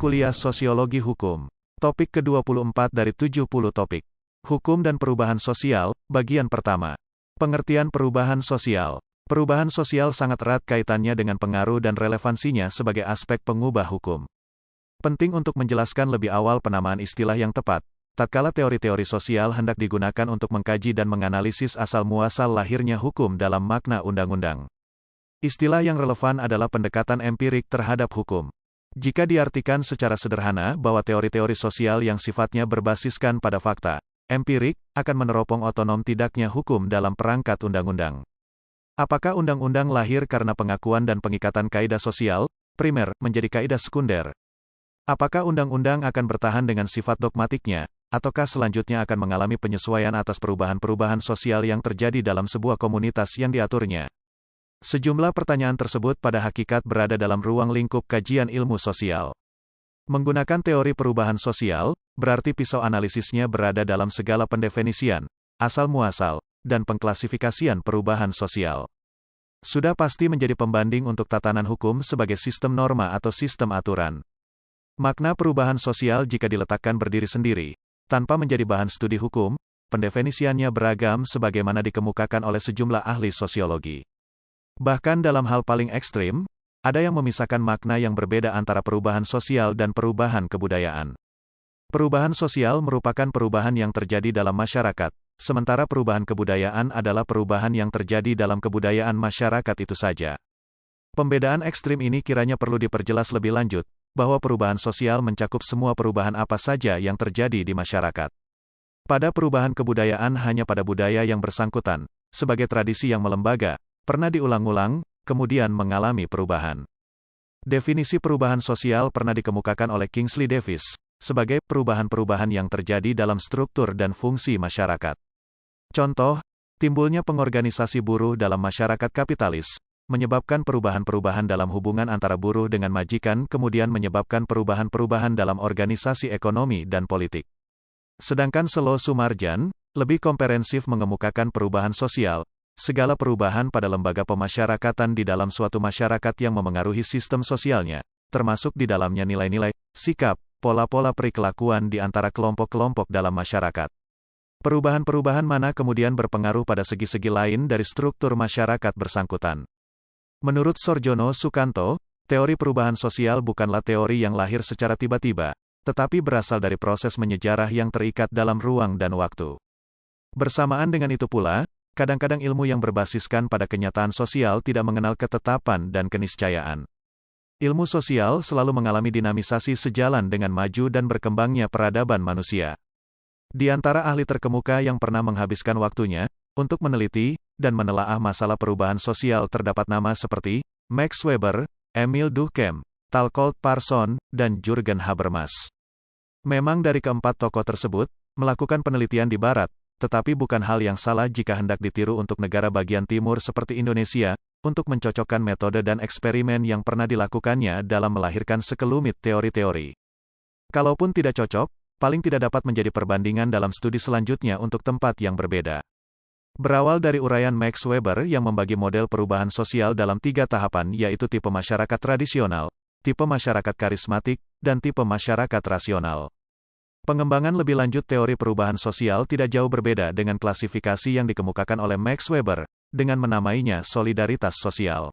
Kuliah Sosiologi Hukum. Topik ke-24 dari 70 topik. Hukum dan Perubahan Sosial, bagian pertama. Pengertian perubahan sosial. Perubahan sosial sangat erat kaitannya dengan pengaruh dan relevansinya sebagai aspek pengubah hukum. Penting untuk menjelaskan lebih awal penamaan istilah yang tepat, tatkala teori-teori sosial hendak digunakan untuk mengkaji dan menganalisis asal-muasal lahirnya hukum dalam makna undang-undang. Istilah yang relevan adalah pendekatan empirik terhadap hukum. Jika diartikan secara sederhana bahwa teori-teori sosial yang sifatnya berbasiskan pada fakta empirik akan meneropong otonom tidaknya hukum dalam perangkat undang-undang. Apakah undang-undang lahir karena pengakuan dan pengikatan kaidah sosial primer menjadi kaidah sekunder? Apakah undang-undang akan bertahan dengan sifat dogmatiknya, ataukah selanjutnya akan mengalami penyesuaian atas perubahan-perubahan sosial yang terjadi dalam sebuah komunitas yang diaturnya? Sejumlah pertanyaan tersebut pada hakikat berada dalam ruang lingkup kajian ilmu sosial. Menggunakan teori perubahan sosial, berarti pisau analisisnya berada dalam segala pendefinisian, asal-muasal, dan pengklasifikasian perubahan sosial. Sudah pasti menjadi pembanding untuk tatanan hukum sebagai sistem norma atau sistem aturan. Makna perubahan sosial jika diletakkan berdiri sendiri, tanpa menjadi bahan studi hukum, pendefinisiannya beragam sebagaimana dikemukakan oleh sejumlah ahli sosiologi. Bahkan dalam hal paling ekstrim, ada yang memisahkan makna yang berbeda antara perubahan sosial dan perubahan kebudayaan. Perubahan sosial merupakan perubahan yang terjadi dalam masyarakat, sementara perubahan kebudayaan adalah perubahan yang terjadi dalam kebudayaan masyarakat itu saja. Pembedaan ekstrim ini kiranya perlu diperjelas lebih lanjut, bahwa perubahan sosial mencakup semua perubahan apa saja yang terjadi di masyarakat. Pada perubahan kebudayaan hanya pada budaya yang bersangkutan, sebagai tradisi yang melembaga, pernah diulang-ulang, kemudian mengalami perubahan. Definisi perubahan sosial pernah dikemukakan oleh Kingsley Davis, sebagai perubahan-perubahan yang terjadi dalam struktur dan fungsi masyarakat. Contoh, timbulnya pengorganisasi buruh dalam masyarakat kapitalis, menyebabkan perubahan-perubahan dalam hubungan antara buruh dengan majikan kemudian menyebabkan perubahan-perubahan dalam organisasi ekonomi dan politik. Sedangkan Selo Sumarjan, lebih komprehensif mengemukakan perubahan sosial, segala perubahan pada lembaga pemasyarakatan di dalam suatu masyarakat yang memengaruhi sistem sosialnya, termasuk di dalamnya nilai-nilai, sikap, pola-pola perilakuan di antara kelompok-kelompok dalam masyarakat. Perubahan-perubahan mana kemudian berpengaruh pada segi-segi lain dari struktur masyarakat bersangkutan. Menurut Sorjono Sukanto, teori perubahan sosial bukanlah teori yang lahir secara tiba-tiba, tetapi berasal dari proses menyejarah yang terikat dalam ruang dan waktu. Bersamaan dengan itu pula, kadang-kadang ilmu yang berbasiskan pada kenyataan sosial tidak mengenal ketetapan dan keniscayaan. Ilmu sosial selalu mengalami dinamisasi sejalan dengan maju dan berkembangnya peradaban manusia. Di antara ahli terkemuka yang pernah menghabiskan waktunya untuk meneliti dan menelaah masalah perubahan sosial terdapat nama seperti Max Weber, Emil Durkheim, Talcott Parsons, dan Jürgen Habermas. Memang dari keempat tokoh tersebut, melakukan penelitian di Barat, tetapi bukan hal yang salah jika hendak ditiru untuk negara bagian timur seperti Indonesia, untuk mencocokkan metode dan eksperimen yang pernah dilakukannya dalam melahirkan sekelumit teori-teori. Kalaupun tidak cocok, paling tidak dapat menjadi perbandingan dalam studi selanjutnya untuk tempat yang berbeda. Berawal dari uraian Max Weber yang membagi model perubahan sosial dalam 3 tahapan yaitu tipe masyarakat tradisional, tipe masyarakat karismatik, dan tipe masyarakat rasional. Pengembangan lebih lanjut teori perubahan sosial tidak jauh berbeda dengan klasifikasi yang dikemukakan oleh Max Weber, dengan menamainya solidaritas sosial.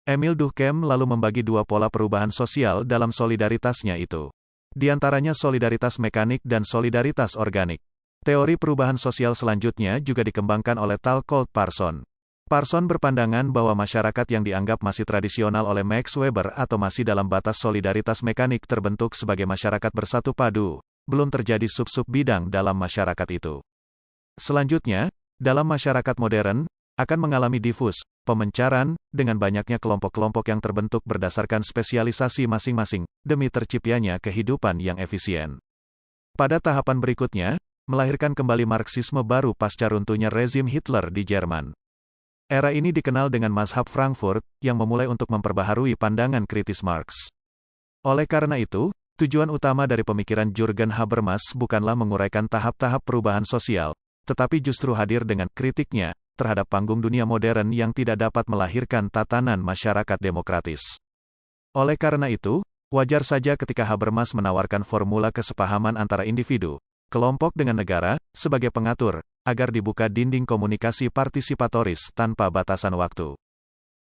Emil Durkheim lalu membagi 2 pola perubahan sosial dalam solidaritasnya itu. Di antaranya solidaritas mekanik dan solidaritas organik. Teori perubahan sosial selanjutnya juga dikembangkan oleh Talcott Parsons. Parsons berpandangan bahwa masyarakat yang dianggap masih tradisional oleh Max Weber atau masih dalam batas solidaritas mekanik terbentuk sebagai masyarakat bersatu padu. Belum terjadi sub-sub bidang dalam masyarakat itu. Selanjutnya, dalam masyarakat modern, akan mengalami difus, pemencaran, dengan banyaknya kelompok-kelompok yang terbentuk berdasarkan spesialisasi masing-masing, demi terciptanya kehidupan yang efisien. Pada tahapan berikutnya, melahirkan kembali Marxisme baru pasca runtuhnya rezim Hitler di Jerman. Era ini dikenal dengan mazhab Frankfurt, yang memulai untuk memperbaharui pandangan kritis Marx. Oleh karena itu, tujuan utama dari pemikiran Jürgen Habermas bukanlah menguraikan tahap-tahap perubahan sosial, tetapi justru hadir dengan kritiknya terhadap panggung dunia modern yang tidak dapat melahirkan tatanan masyarakat demokratis. Oleh karena itu, Wajar saja ketika Habermas menawarkan formula kesepahaman antara individu, kelompok dengan negara, sebagai pengatur, agar dibuka dinding komunikasi partisipatoris tanpa batasan waktu.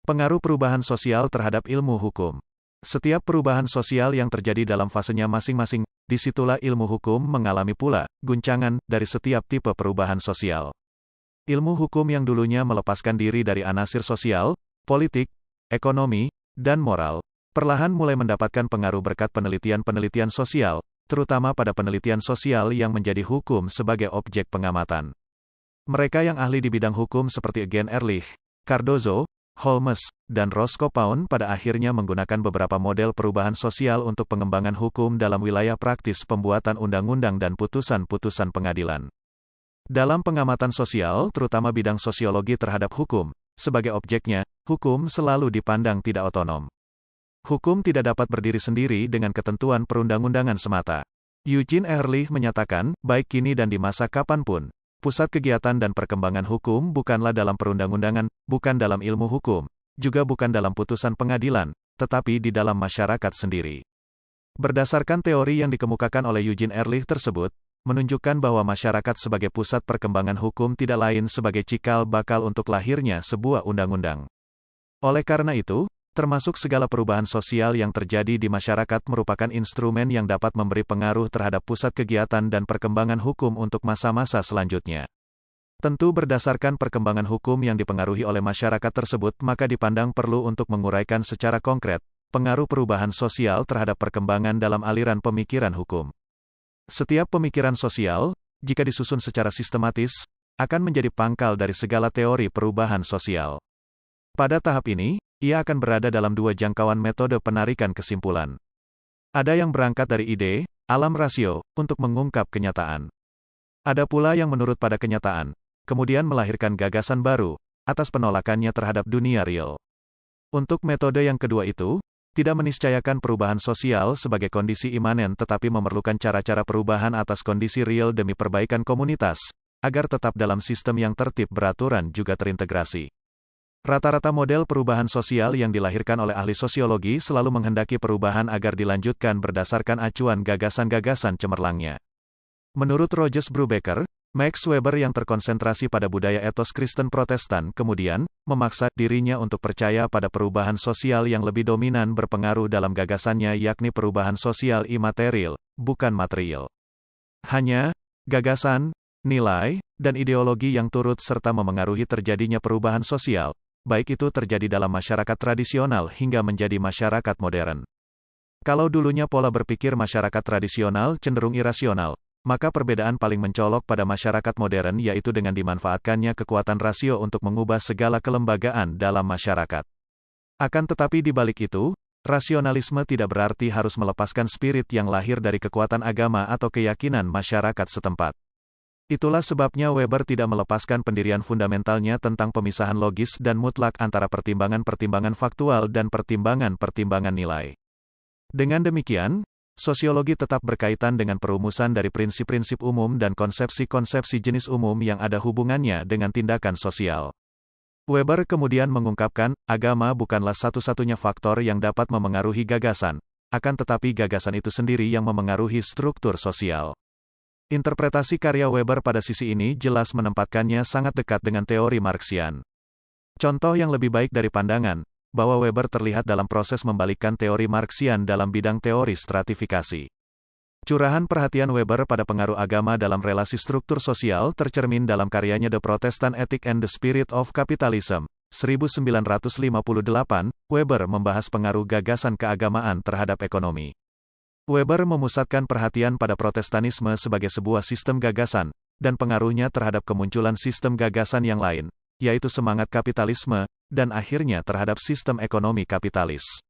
Pengaruh perubahan sosial terhadap ilmu hukum. Setiap perubahan sosial yang terjadi dalam fasenya masing-masing, disitulah ilmu hukum mengalami pula guncangan dari setiap tipe perubahan sosial. Ilmu hukum yang dulunya melepaskan diri dari anasir sosial, politik, ekonomi, dan moral, perlahan mulai mendapatkan pengaruh berkat penelitian-penelitian sosial, terutama pada penelitian sosial yang menjadi hukum sebagai objek pengamatan. Mereka yang ahli di bidang hukum seperti Eugene Ehrlich, Cardozo, Holmes, dan Roscoe-Pound pada akhirnya menggunakan beberapa model perubahan sosial untuk pengembangan hukum dalam wilayah praktis pembuatan undang-undang dan putusan-putusan pengadilan. Dalam pengamatan sosial, terutama bidang sosiologi terhadap hukum, sebagai objeknya, hukum selalu dipandang tidak otonom. Hukum tidak dapat berdiri sendiri dengan ketentuan perundang-undangan semata. Eugene Ehrlich menyatakan, baik kini dan di masa kapanpun, pusat kegiatan dan perkembangan hukum bukanlah dalam perundang-undangan, bukan dalam ilmu hukum, juga bukan dalam putusan pengadilan, tetapi di dalam masyarakat sendiri. Berdasarkan teori yang dikemukakan oleh Eugene Ehrlich tersebut, menunjukkan bahwa masyarakat sebagai pusat perkembangan hukum tidak lain sebagai cikal bakal untuk lahirnya sebuah undang-undang. Oleh karena itu, termasuk segala perubahan sosial yang terjadi di masyarakat merupakan instrumen yang dapat memberi pengaruh terhadap pusat kegiatan dan perkembangan hukum untuk masa-masa selanjutnya. Tentu berdasarkan perkembangan hukum yang dipengaruhi oleh masyarakat tersebut, maka dipandang perlu untuk menguraikan secara konkret pengaruh perubahan sosial terhadap perkembangan dalam aliran pemikiran hukum. Setiap pemikiran sosial, jika disusun secara sistematis, akan menjadi pangkal dari segala teori perubahan sosial. Pada tahap ini, ia akan berada dalam dua jangkauan metode penarikan kesimpulan. Ada yang berangkat dari ide, alam rasio, untuk mengungkap kenyataan. Ada pula yang menurut pada kenyataan, kemudian melahirkan gagasan baru, atas penolakannya terhadap dunia real. Untuk metode yang kedua itu, tidak meniscayakan perubahan sosial sebagai kondisi imanen tetapi memerlukan cara-cara perubahan atas kondisi real demi perbaikan komunitas, agar tetap dalam sistem yang tertib beraturan juga terintegrasi. Rata-rata model perubahan sosial yang dilahirkan oleh ahli sosiologi selalu menghendaki perubahan agar dilanjutkan berdasarkan acuan gagasan-gagasan cemerlangnya. Menurut Roger Brubaker, Max Weber yang terkonsentrasi pada budaya etos Kristen Protestan kemudian memaksa dirinya untuk percaya pada perubahan sosial yang lebih dominan berpengaruh dalam gagasannya, yakni perubahan sosial imaterial, bukan material. Hanya gagasan, nilai, dan ideologi yang turut serta memengaruhi terjadinya perubahan sosial, baik itu terjadi dalam masyarakat tradisional hingga menjadi masyarakat modern. Kalau dulunya pola berpikir masyarakat tradisional cenderung irasional, maka perbedaan paling mencolok pada masyarakat modern yaitu dengan dimanfaatkannya kekuatan rasio untuk mengubah segala kelembagaan dalam masyarakat. Akan tetapi di balik itu, rasionalisme tidak berarti harus melepaskan spirit yang lahir dari kekuatan agama atau keyakinan masyarakat setempat. Itulah sebabnya Weber tidak melepaskan pendirian fundamentalnya tentang pemisahan logis dan mutlak antara pertimbangan-pertimbangan faktual dan pertimbangan-pertimbangan nilai. Dengan demikian, sosiologi tetap berkaitan dengan perumusan dari prinsip-prinsip umum dan konsepsi-konsepsi jenis umum yang ada hubungannya dengan tindakan sosial. Weber kemudian mengungkapkan, agama bukanlah satu-satunya faktor yang dapat memengaruhi gagasan, akan tetapi gagasan itu sendiri yang memengaruhi struktur sosial. Interpretasi karya Weber pada sisi ini jelas menempatkannya sangat dekat dengan teori Marxian. Contoh yang lebih baik dari pandangan, bahwa Weber terlihat dalam proses membalikkan teori Marxian dalam bidang teori stratifikasi. Curahan perhatian Weber pada pengaruh agama dalam relasi struktur sosial tercermin dalam karyanya The Protestant Ethic and the Spirit of Capitalism, 1958, Weber membahas pengaruh gagasan keagamaan terhadap ekonomi. Weber memusatkan perhatian pada Protestanisme sebagai sebuah sistem gagasan, dan pengaruhnya terhadap kemunculan sistem gagasan yang lain, yaitu semangat kapitalisme, dan akhirnya terhadap sistem ekonomi kapitalis.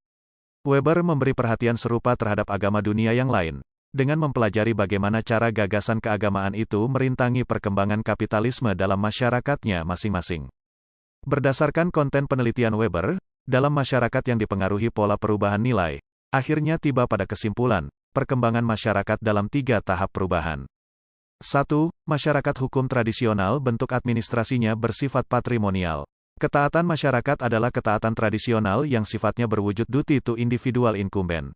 Weber memberi perhatian serupa terhadap agama dunia yang lain, dengan mempelajari bagaimana cara gagasan keagamaan itu merintangi perkembangan kapitalisme dalam masyarakatnya masing-masing. Berdasarkan konten penelitian Weber, dalam masyarakat yang dipengaruhi pola perubahan nilai, akhirnya tiba pada kesimpulan, perkembangan masyarakat dalam 3 tahap perubahan. 1. Masyarakat hukum tradisional bentuk administrasinya bersifat patrimonial. Ketaatan masyarakat adalah ketaatan tradisional yang sifatnya berwujud duty to individual incumbent.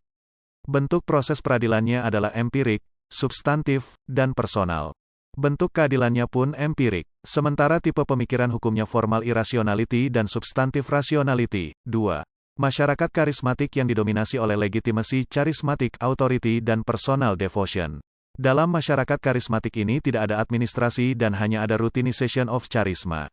Bentuk proses peradilannya adalah empirik, substantif, dan personal. Bentuk keadilannya pun empirik. Sementara tipe pemikiran hukumnya formal irrationality dan substantif rationality. 2. Masyarakat karismatik yang didominasi oleh legitimasi charismatic authority dan personal devotion. Dalam masyarakat karismatik ini tidak ada administrasi dan hanya ada routinization of charisma.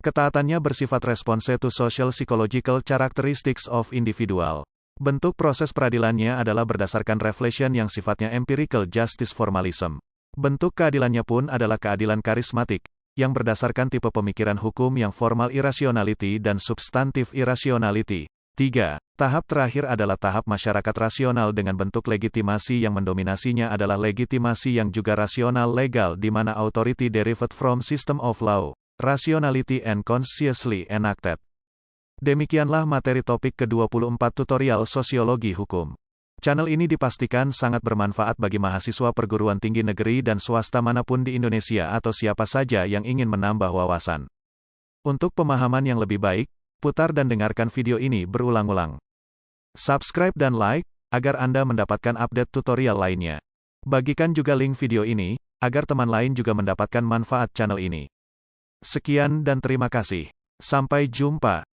Ketaatannya bersifat response to social psychological characteristics of individual. Bentuk proses peradilannya adalah berdasarkan reflection yang sifatnya empirical justice formalism. Bentuk keadilannya pun adalah keadilan karismatik, yang berdasarkan tipe pemikiran hukum yang formal irrationality dan substantif irrationality. 3. Tahap terakhir adalah tahap masyarakat rasional dengan bentuk legitimasi yang mendominasinya adalah legitimasi yang juga rasional legal di mana authority derived from system of law, rationality and consciously enacted. Demikianlah materi topik ke-24 tutorial sosiologi hukum. Channel ini dipastikan sangat bermanfaat bagi mahasiswa perguruan tinggi negeri dan swasta manapun di Indonesia atau siapa saja yang ingin menambah wawasan. Untuk pemahaman yang lebih baik, putar dan dengarkan video ini berulang-ulang. Subscribe dan like, agar Anda mendapatkan update tutorial lainnya. Bagikan juga link video ini, agar teman lain juga mendapatkan manfaat channel ini. Sekian dan terima kasih. Sampai jumpa.